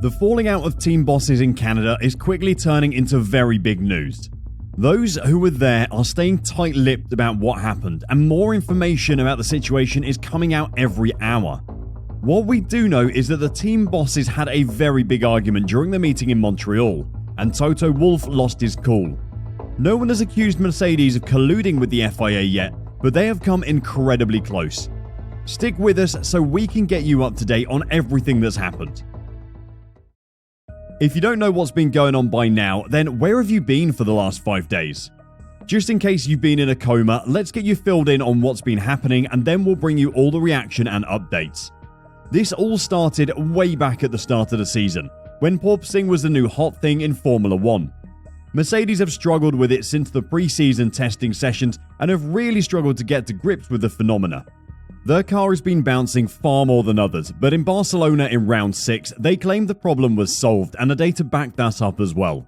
The falling out of team bosses in Canada is quickly turning into very big news. Those who were there are staying tight-lipped about what happened, and more information about the situation is coming out every hour. What we do know is that the team bosses had a very big argument during the meeting in Montreal, and Toto Wolff lost his cool. No one has accused Mercedes of colluding with the FIA yet, but they have come incredibly close. Stick with us so we can get you up to date on everything that's happened. If you don't know what's been going on by now, then where have you been for the last 5 days? Just in case you've been in a coma, let's get you filled in on what's been happening, and then we'll bring you all the reaction and updates. This all started way back at the start of the season, when porpoising was the new hot thing in Formula 1. Mercedes have struggled with it since the pre-season testing sessions and have really struggled to get to grips with the phenomena. Their car has been bouncing far more than others, but in Barcelona in round 6, they claimed the problem was solved and the data backed that up as well.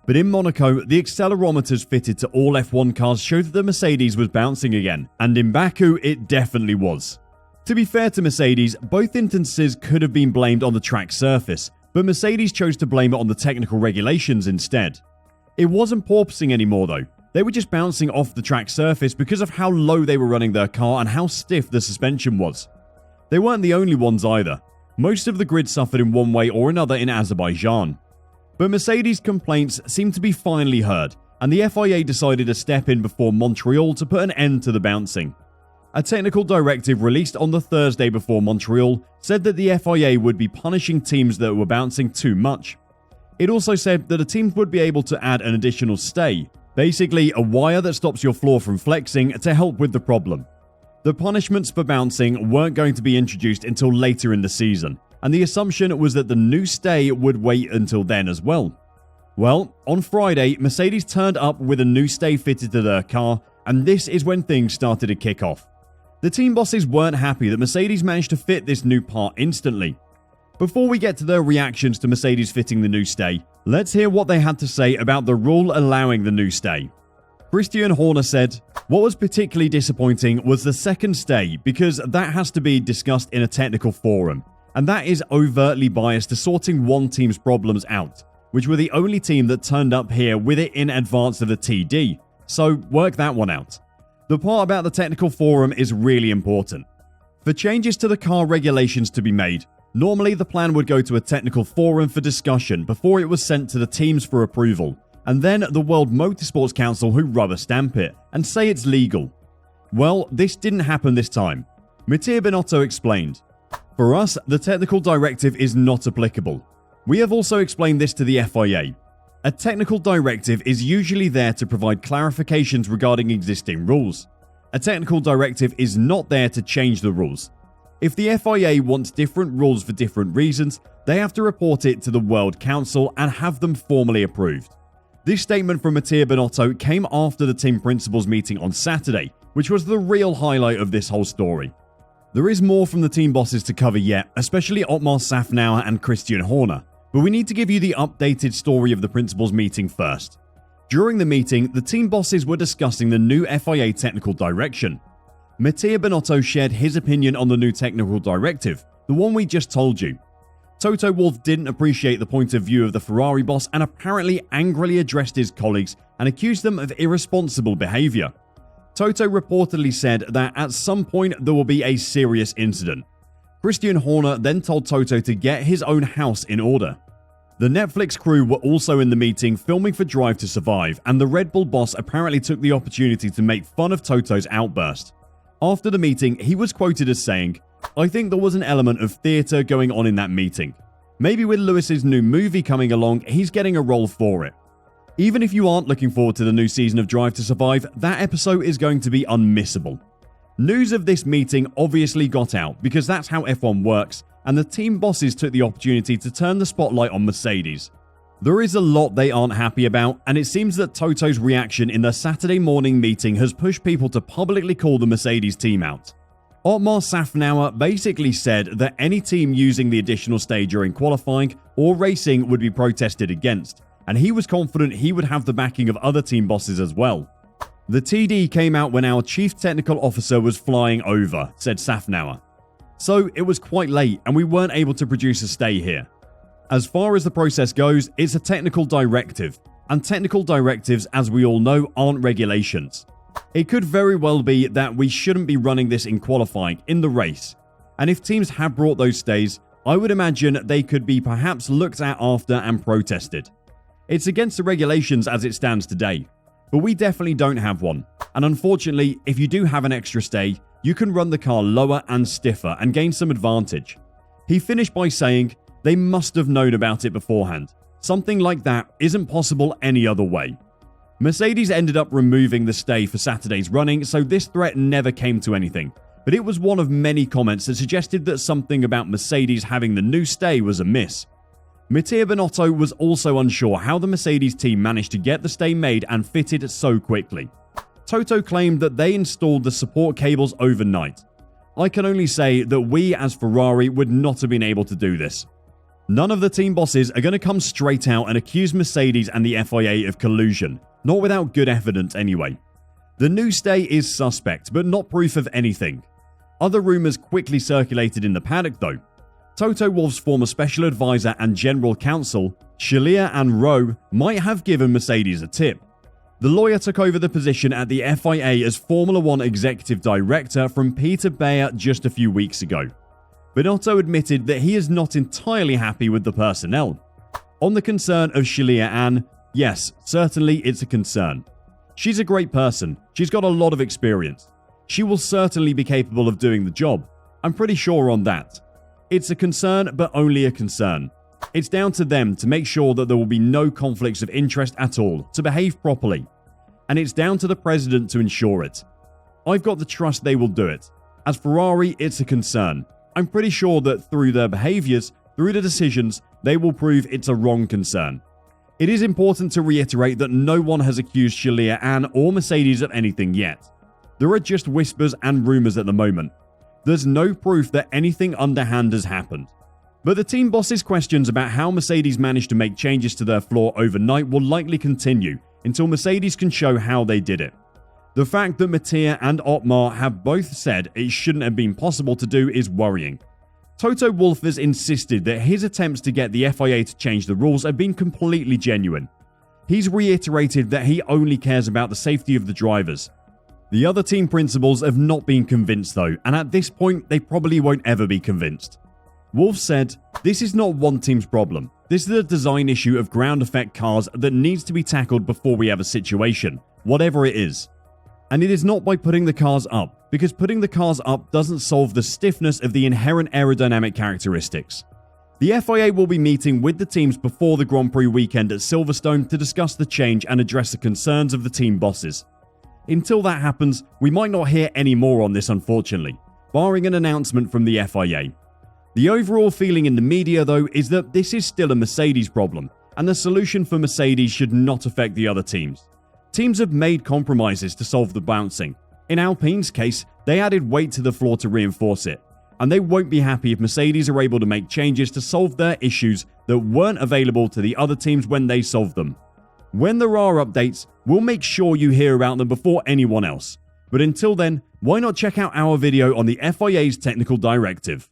But in Monaco, the accelerometers fitted to all F1 cars showed that the Mercedes was bouncing again, and in Baku it definitely was. To be fair to Mercedes, both instances could have been blamed on the track surface, but Mercedes chose to blame it on the technical regulations instead. It wasn't porpoising anymore though. They were just bouncing off the track surface because of how low they were running their car and how stiff the suspension was. They weren't the only ones either. Most of the grid suffered in one way or another in Azerbaijan. But Mercedes' complaints seemed to be finally heard, and the FIA decided to step in before Montreal to put an end to the bouncing. A technical directive released on the Thursday before Montreal said that the FIA would be punishing teams that were bouncing too much. It also said that the teams would be able to add an additional stay, basically a wire that stops your floor from flexing to help with the problem. The punishments for bouncing weren't going to be introduced until later in the season, and the assumption was that the new stay would wait until then as well. Well, on Friday, Mercedes turned up with a new stay fitted to their car, and this is when things started to kick off. The team bosses weren't happy that Mercedes managed to fit this new part instantly. Before we get to their reactions to Mercedes fitting the new stay, let's hear what they had to say about the rule allowing the new stay. Christian Horner said, "What was particularly disappointing was the second stay because that has to be discussed in a technical forum, and that is overtly biased to sorting one team's problems out, which were the only team that turned up here with it in advance of the TD, so work that one out." The part about the technical forum is really important. For changes to the car regulations to be made, normally the plan would go to a technical forum for discussion before it was sent to the teams for approval, and then the World Motorsports Council who rubber stamp it and say it's legal. Well, this didn't happen this time. Mattia Binotto explained, "For us, the technical directive is not applicable. We have also explained this to the FIA. A technical directive is usually there to provide clarifications regarding existing rules. A technical directive is not there to change the rules. If the FIA wants different rules for different reasons, they have to report it to the World Council and have them formally approved." This statement from Mattia Binotto came after the team principals meeting on Saturday, which was the real highlight of this whole story. There is more from the team bosses to cover yet, especially Otmar Safnauer and Christian Horner, but we need to give you the updated story of the principals meeting first. During the meeting, the team bosses were discussing the new FIA technical direction. Mattia Binotto shared his opinion on the new technical directive, the one we just told you. Toto Wolff didn't appreciate the point of view of the Ferrari boss and apparently angrily addressed his colleagues and accused them of irresponsible behavior. Toto reportedly said that at some point there will be a serious incident. Christian Horner then told Toto to get his own house in order. The Netflix crew were also in the meeting filming for Drive to Survive, and the Red Bull boss apparently took the opportunity to make fun of Toto's outburst. After the meeting, he was quoted as saying, "I think there was an element of theatre going on in that meeting. Maybe with Lewis's new movie coming along, he's getting a role for it." Even if you aren't looking forward to the new season of Drive to Survive, that episode is going to be unmissable. News of this meeting obviously got out because that's how F1 works, and the team bosses took the opportunity to turn the spotlight on Mercedes. There is a lot they aren't happy about, and it seems that Toto's reaction in the Saturday morning meeting has pushed people to publicly call the Mercedes team out. Otmar Safnauer basically said that any team using the additional stay during qualifying or racing would be protested against, and he was confident he would have the backing of other team bosses as well. "The TD came out when our chief technical officer was flying over," said Safnauer. "So it was quite late and we weren't able to produce a stay here. As far as the process goes, it's a technical directive, and technical directives, as we all know, aren't regulations. It could very well be that we shouldn't be running this in qualifying, in the race, and if teams have brought those stays, I would imagine they could be perhaps looked at after and protested. It's against the regulations as it stands today, but we definitely don't have one, and unfortunately, if you do have an extra stay, you can run the car lower and stiffer and gain some advantage. He finished by saying, they must have known about it beforehand. Something like that isn't possible any other way. Mercedes ended up removing the stay for Saturday's running, so this threat never came to anything, but it was one of many comments that suggested that something about Mercedes having the new stay was amiss. Mattia Binotto was also unsure how the Mercedes team managed to get the stay made and fitted so quickly. Toto claimed that they installed the support cables overnight. I can only say that we as Ferrari would not have been able to do this. None of the team bosses are going to come straight out and accuse Mercedes and the FIA of collusion, not without good evidence anyway. The new stay is suspect, but not proof of anything. Other rumours quickly circulated in the paddock though. Toto Wolff's former special advisor and general counsel, Shalia and Rowe, might have given Mercedes a tip. The lawyer took over the position at the FIA as Formula One executive director from Peter Bayer just a few weeks ago. Binotto admitted that he is not entirely happy with the personnel. On the concern of Shalia Ann, yes, certainly it's a concern. She's a great person, she's got a lot of experience. She will certainly be capable of doing the job. I'm pretty sure on that. It's a concern, but only a concern. It's down to them to make sure that there will be no conflicts of interest at all, to behave properly. And it's down to the president to ensure it. I've got the trust they will do it. As Ferrari, it's a concern. I'm pretty sure that through their behaviors, through the decisions, they will prove it's a wrong concern. It is important to reiterate that no one has accused Shalia Ann or Mercedes of anything yet. There are just whispers and rumours at the moment. There's no proof that anything underhand has happened. But the team boss's questions about how Mercedes managed to make changes to their floor overnight will likely continue until Mercedes can show how they did it. The fact that Mattia and Otmar have both said it shouldn't have been possible to do is worrying. Toto Wolff has insisted that his attempts to get the FIA to change the rules have been completely genuine. He's reiterated that he only cares about the safety of the drivers. The other team principals have not been convinced though, and at this point they probably won't ever be convinced. Wolff said, "This is not one team's problem. This is a design issue of ground effect cars that needs to be tackled before we have a situation, whatever it is. And it is not by putting the cars up, because putting the cars up doesn't solve the stiffness of the inherent aerodynamic characteristics." The FIA will be meeting with the teams before the Grand Prix weekend at Silverstone to discuss the change and address the concerns of the team bosses. Until that happens, we might not hear any more on this unfortunately, barring an announcement from the FIA. The overall feeling in the media though is that this is still a Mercedes problem, and the solution for Mercedes should not affect the other teams. Teams have made compromises to solve the bouncing. In Alpine's case, they added weight to the floor to reinforce it, and they won't be happy if Mercedes are able to make changes to solve their issues that weren't available to the other teams when they solved them. When there are updates, we'll make sure you hear about them before anyone else. But until then, why not check out our video on the FIA's technical directive?